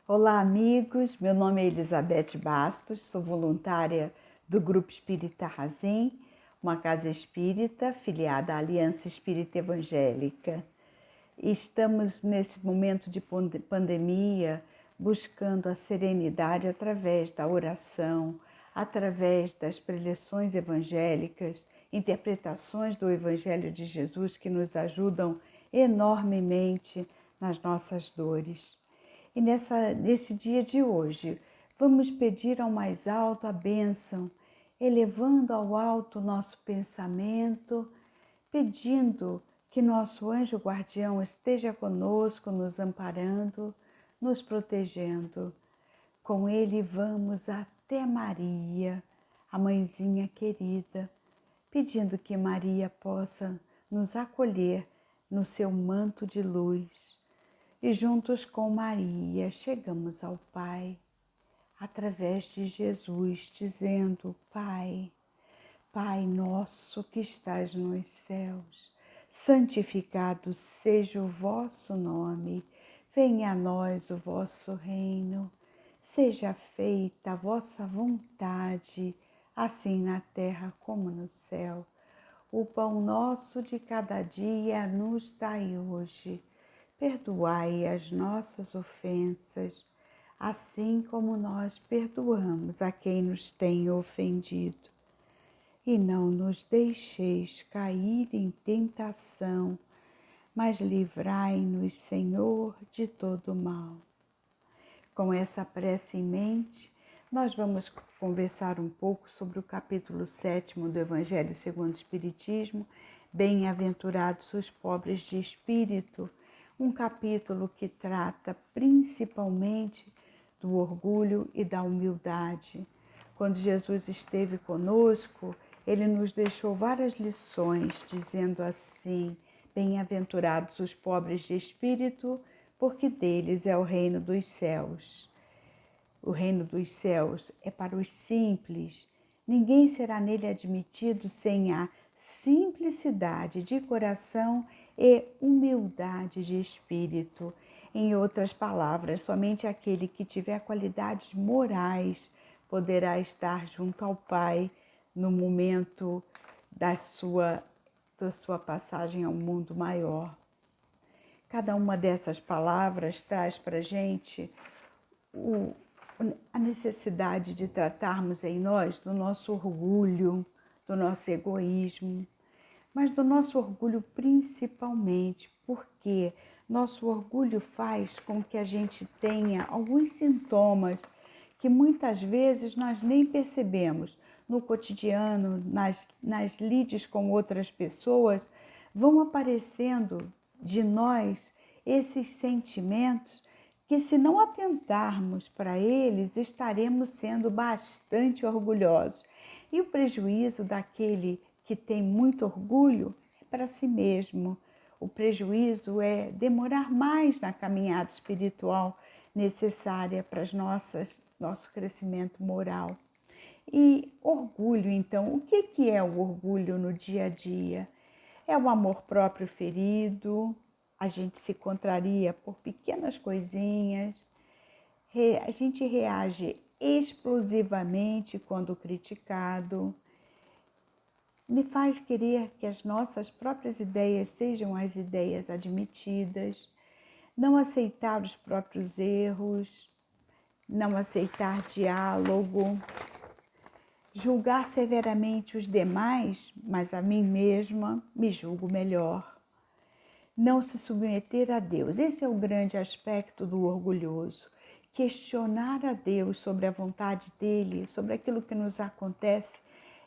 Olá, amigos. Meu nome é Elizabeth Bastos, sou voluntária do Grupo Espírita Razim, uma casa espírita filiada à Aliança Espírita Evangélica. Estamos nesse momento de pandemia buscando a serenidade através da oração, através das preleções evangélicas, interpretações do Evangelho de Jesus que nos ajudam enormemente nas nossas dores. E nesse dia de hoje, vamos pedir ao mais alto a bênção, elevando ao alto o nosso pensamento, pedindo que nosso anjo guardião esteja conosco, nos amparando, nos protegendo. Com ele vamos até Maria, a mãezinha querida, pedindo que Maria possa nos acolher no seu manto de luz. E juntos com Maria chegamos ao Pai, através de Jesus, dizendo: Pai, Pai nosso que estás nos céus, santificado seja o vosso nome, venha a nós o vosso reino, seja feita a vossa vontade, assim na terra como no céu. O pão nosso de cada dia nos dai hoje. Perdoai as nossas ofensas, assim como nós perdoamos a quem nos tem ofendido. E não nos deixeis cair em tentação, mas livrai-nos, Senhor, de todo mal. Com essa prece em mente, nós vamos conversar um pouco sobre o capítulo 7º do Evangelho segundo o Espiritismo, Bem-aventurados os pobres de espírito, um capítulo que trata principalmente do orgulho e da humildade. Quando Jesus esteve conosco, ele nos deixou várias lições, dizendo assim: Bem-aventurados os pobres de espírito, porque deles é o reino dos céus. O reino dos céus é para os simples. Ninguém será nele admitido sem a simplicidade de coração e humildade de espírito. Em outras palavras, somente aquele que tiver qualidades morais poderá estar junto ao Pai no momento da sua passagem ao mundo maior. Cada uma dessas palavras traz para a gente a necessidade de tratarmos em nós do nosso orgulho, do nosso egoísmo, mas do nosso orgulho principalmente, porque nosso orgulho faz com que a gente tenha alguns sintomas que muitas vezes nós nem percebemos no cotidiano, nas lides com outras pessoas, vão aparecendo de nós esses sentimentos que, se não atentarmos para eles, estaremos sendo bastante orgulhosos. E o prejuízo daquele que tem muito orgulho é para si mesmo. O prejuízo é demorar mais na caminhada espiritual necessária para nosso crescimento moral. E orgulho, então, o que é o orgulho no dia a dia? É o amor próprio ferido, a gente se contraria por pequenas coisinhas, a gente reage explosivamente quando criticado, me faz querer que as nossas próprias ideias sejam as ideias admitidas, não aceitar os próprios erros, não aceitar diálogo, julgar severamente os demais, mas a mim mesma me julgo melhor. Não se submeter a Deus. Esse é o grande aspecto do orgulhoso. Questionar a Deus sobre a vontade dele, sobre aquilo que nos acontece.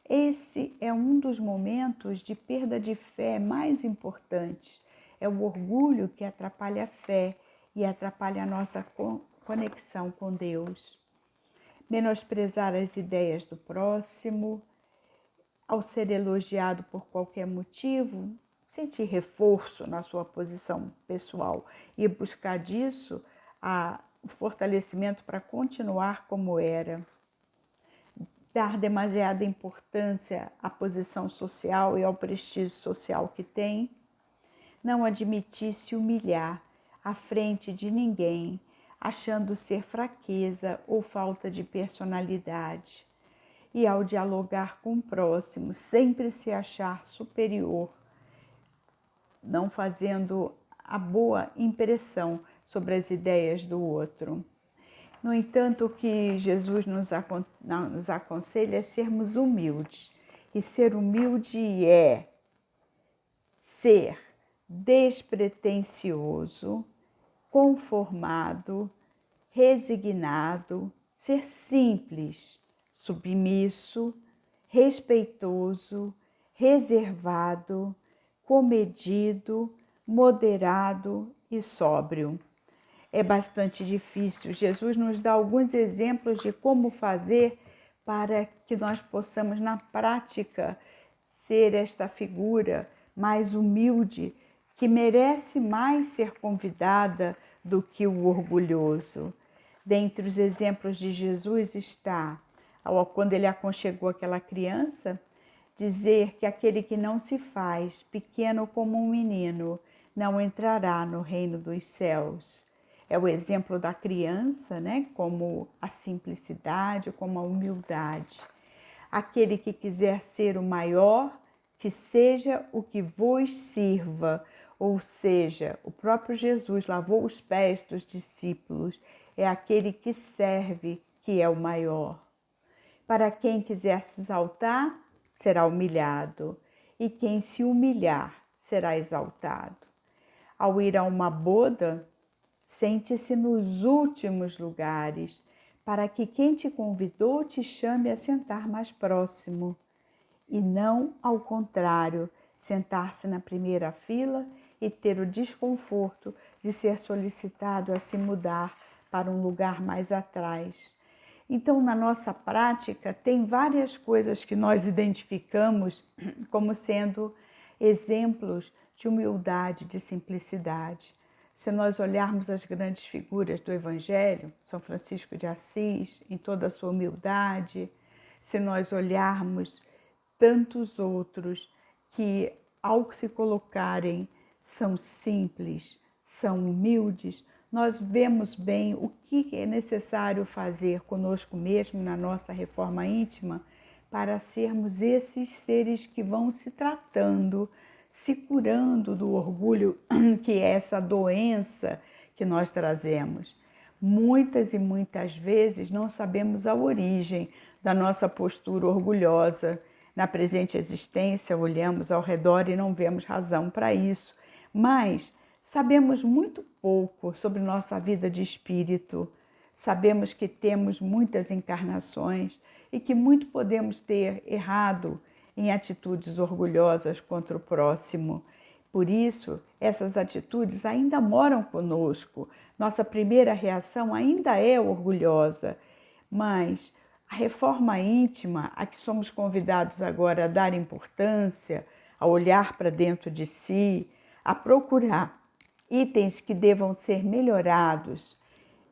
Esse é um dos momentos de perda de fé mais importantes. É o orgulho que atrapalha a fé e atrapalha a nossa conexão com Deus. Menosprezar as ideias do próximo, ao ser elogiado por qualquer motivo, sentir reforço na sua posição pessoal e buscar disso o fortalecimento para continuar como era. Dar demasiada importância à posição social e ao prestígio social que tem. Não admitir se humilhar à frente de ninguém, achando ser fraqueza ou falta de personalidade. E ao dialogar com o próximo, sempre se achar superior, não fazendo a boa impressão sobre as ideias do outro. No entanto, o que Jesus nos aconselha é sermos humildes. E ser humilde é ser despretensioso, conformado, resignado, ser simples, submisso, respeitoso, reservado, comedido, moderado e sóbrio. É bastante difícil. Jesus nos dá alguns exemplos de como fazer para que nós possamos, na prática, ser esta figura mais humilde, que merece mais ser convidada do que o orgulhoso. Dentre os exemplos de Jesus está, quando ele aconchegou aquela criança, dizer que aquele que não se faz pequeno como um menino não entrará no reino dos céus. É o exemplo da criança, né? Como a simplicidade, como a humildade. Aquele que quiser ser o maior, que seja o que vos sirva. Ou seja, o próprio Jesus lavou os pés dos discípulos. É aquele que serve, que é o maior. Para quem quiser se exaltar, será humilhado. E quem se humilhar, será exaltado. Ao ir a uma boda, sente-se nos últimos lugares, para que quem te convidou te chame a sentar mais próximo. E não ao contrário, sentar-se na primeira fila e ter o desconforto de ser solicitado a se mudar para um lugar mais atrás. Então, na nossa prática, tem várias coisas que nós identificamos como sendo exemplos de humildade, de simplicidade. Se nós olharmos as grandes figuras do Evangelho, São Francisco de Assis, em toda a sua humildade, se nós olharmos tantos outros que, ao se colocarem, são simples, são humildes, nós vemos bem o que é necessário fazer conosco mesmo na nossa reforma íntima para sermos esses seres que vão se tratando, se curando do orgulho, que é essa doença que nós trazemos. Muitas e muitas vezes não sabemos a origem da nossa postura orgulhosa. Na presente existência, olhamos ao redor e não vemos razão para isso, mas sabemos muito pouco sobre nossa vida de espírito. Sabemos que temos muitas encarnações e que muito podemos ter errado em atitudes orgulhosas contra o próximo. Por isso, essas atitudes ainda moram conosco. Nossa primeira reação ainda é orgulhosa, mas a reforma íntima, a que somos convidados agora a dar importância, a olhar para dentro de si, a procurar itens que devam ser melhorados,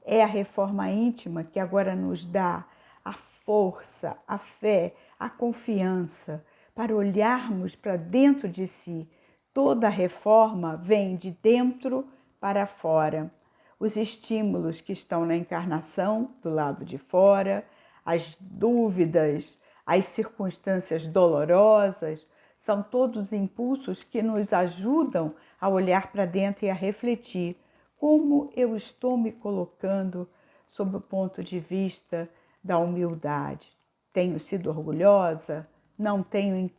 é a reforma íntima que agora nos dá a força, a fé, a confiança para olharmos para dentro de si. Toda reforma vem de dentro para fora. Os estímulos que estão na encarnação, do lado de fora, as dúvidas, as circunstâncias dolorosas, são todos impulsos que nos ajudam a olhar para dentro e a refletir como eu estou me colocando sob o ponto de vista da humildade. Tenho sido orgulhosa? Não tenho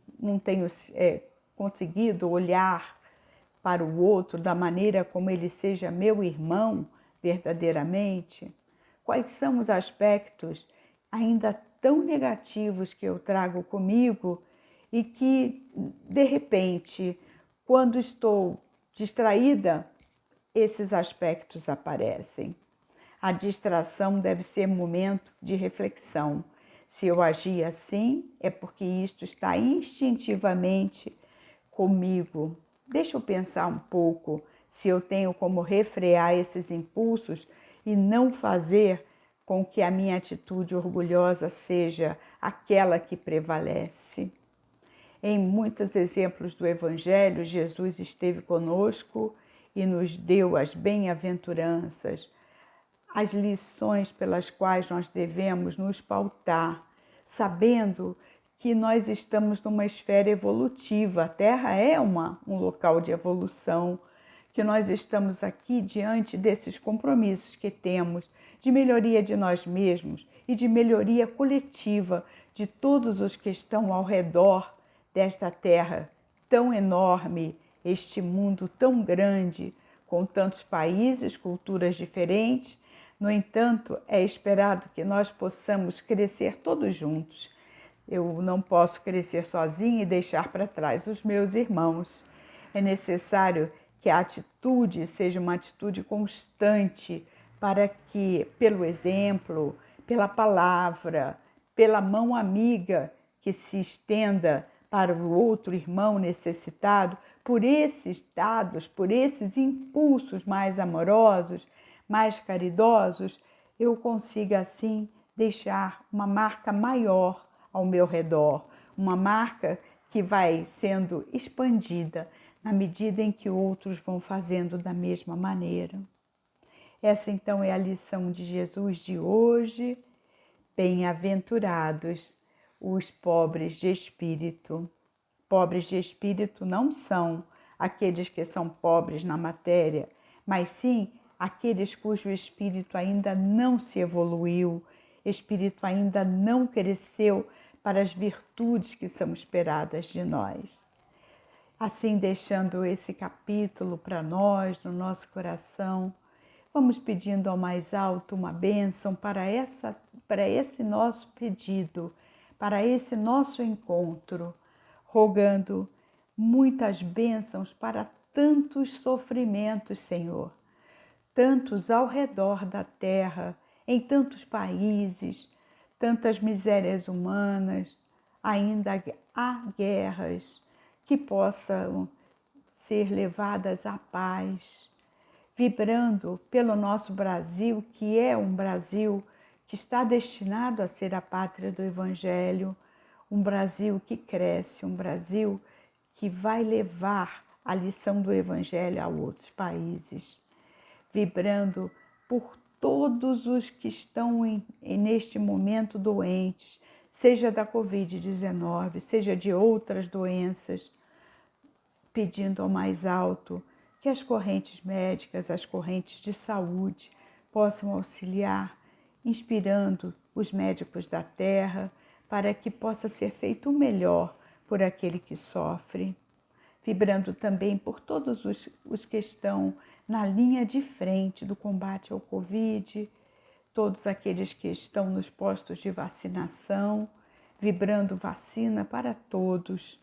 conseguido olhar para o outro da maneira como ele seja meu irmão verdadeiramente? Quais são os aspectos ainda tão negativos que eu trago comigo e que, de repente, quando estou distraída, esses aspectos aparecem? A distração deve ser momento de reflexão. Se eu agir assim, é porque isto está instintivamente comigo. Deixa eu pensar um pouco se eu tenho como refrear esses impulsos e não fazer com que a minha atitude orgulhosa seja aquela que prevalece. Em muitos exemplos do Evangelho, Jesus esteve conosco e nos deu as bem-aventuranças. as lições pelas quais nós devemos nos pautar, sabendo que nós estamos numa esfera evolutiva, a Terra é um local de evolução, que nós estamos aqui diante desses compromissos que temos de melhoria de nós mesmos e de melhoria coletiva de todos os que estão ao redor desta Terra tão enorme, este mundo tão grande, com tantos países, culturas diferentes. No entanto, é esperado que nós possamos crescer todos juntos. Eu não posso crescer sozinha e deixar para trás os meus irmãos. É necessário que a atitude seja uma atitude constante para que, pelo exemplo, pela palavra, pela mão amiga que se estenda para o outro irmão necessitado, por esses dados, por esses impulsos mais amorosos, mais caridosos, eu consiga assim deixar uma marca maior ao meu redor, uma marca que vai sendo expandida na medida em que outros vão fazendo da mesma maneira. Essa então é a lição de Jesus de hoje. Bem-aventurados os pobres de espírito. Pobres de espírito não são aqueles que são pobres na matéria, mas sim aqueles cujo espírito ainda não se evoluiu, espírito ainda não cresceu para as virtudes que são esperadas de nós. Assim, deixando esse capítulo para nós, no nosso coração, vamos pedindo ao mais alto uma bênção para esse nosso pedido, para esse nosso encontro, rogando muitas bênçãos para tantos sofrimentos, Senhor, tantos ao redor da terra, em tantos países, tantas misérias humanas, ainda há guerras que possam ser levadas à paz, vibrando pelo nosso Brasil, que é um Brasil que está destinado a ser a pátria do Evangelho, um Brasil que cresce, um Brasil que vai levar a lição do Evangelho a outros países, vibrando por todos os que estão neste momento doentes, seja da Covid-19, seja de outras doenças, pedindo ao mais alto que as correntes médicas, as correntes de saúde possam auxiliar, inspirando os médicos da terra para que possa ser feito o melhor por aquele que sofre, vibrando também por todos os que estão na linha de frente do combate ao Covid, todos aqueles que estão nos postos de vacinação, vibrando vacina para todos,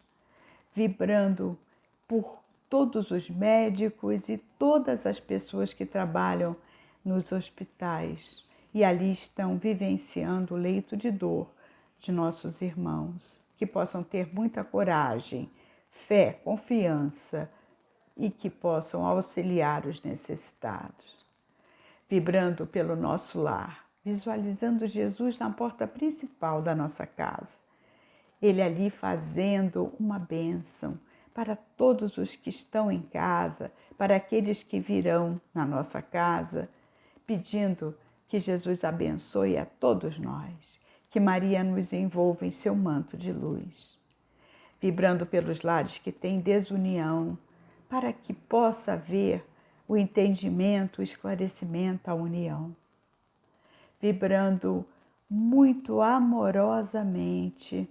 vibrando por todos os médicos e todas as pessoas que trabalham nos hospitais e ali estão vivenciando o leito de dor de nossos irmãos, que possam ter muita coragem, fé, confiança e que possam auxiliar os necessitados. Vibrando pelo nosso lar, visualizando Jesus na porta principal da nossa casa, Ele ali fazendo uma bênção para todos os que estão em casa, para aqueles que virão na nossa casa, pedindo que Jesus abençoe a todos nós, que Maria nos envolva em seu manto de luz, vibrando pelos lares que têm desunião, para que possa haver o entendimento, o esclarecimento, a união, vibrando muito amorosamente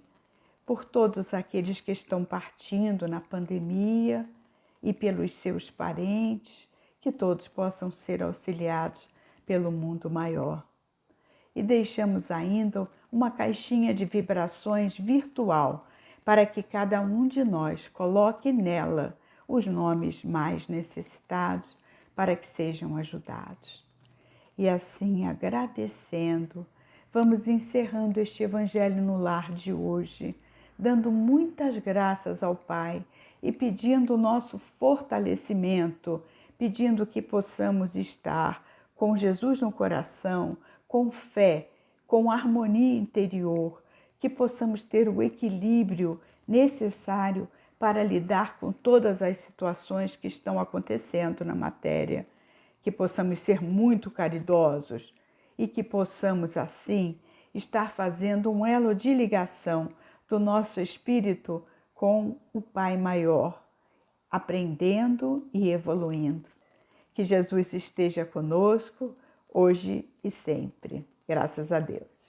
por todos aqueles que estão partindo na pandemia e pelos seus parentes, que todos possam ser auxiliados pelo mundo maior. E deixamos ainda uma caixinha de vibrações virtual para que cada um de nós coloque nela os nomes mais necessitados para que sejam ajudados. E assim, agradecendo, vamos encerrando este Evangelho no Lar de hoje, dando muitas graças ao Pai e pedindo o nosso fortalecimento, pedindo que possamos estar com Jesus no coração, com fé, com harmonia interior, que possamos ter o equilíbrio necessário para lidar com todas as situações que estão acontecendo na matéria, que possamos ser muito caridosos e que possamos, assim, estar fazendo um elo de ligação do nosso espírito com o Pai Maior, aprendendo e evoluindo. Que Jesus esteja conosco hoje e sempre. Graças a Deus.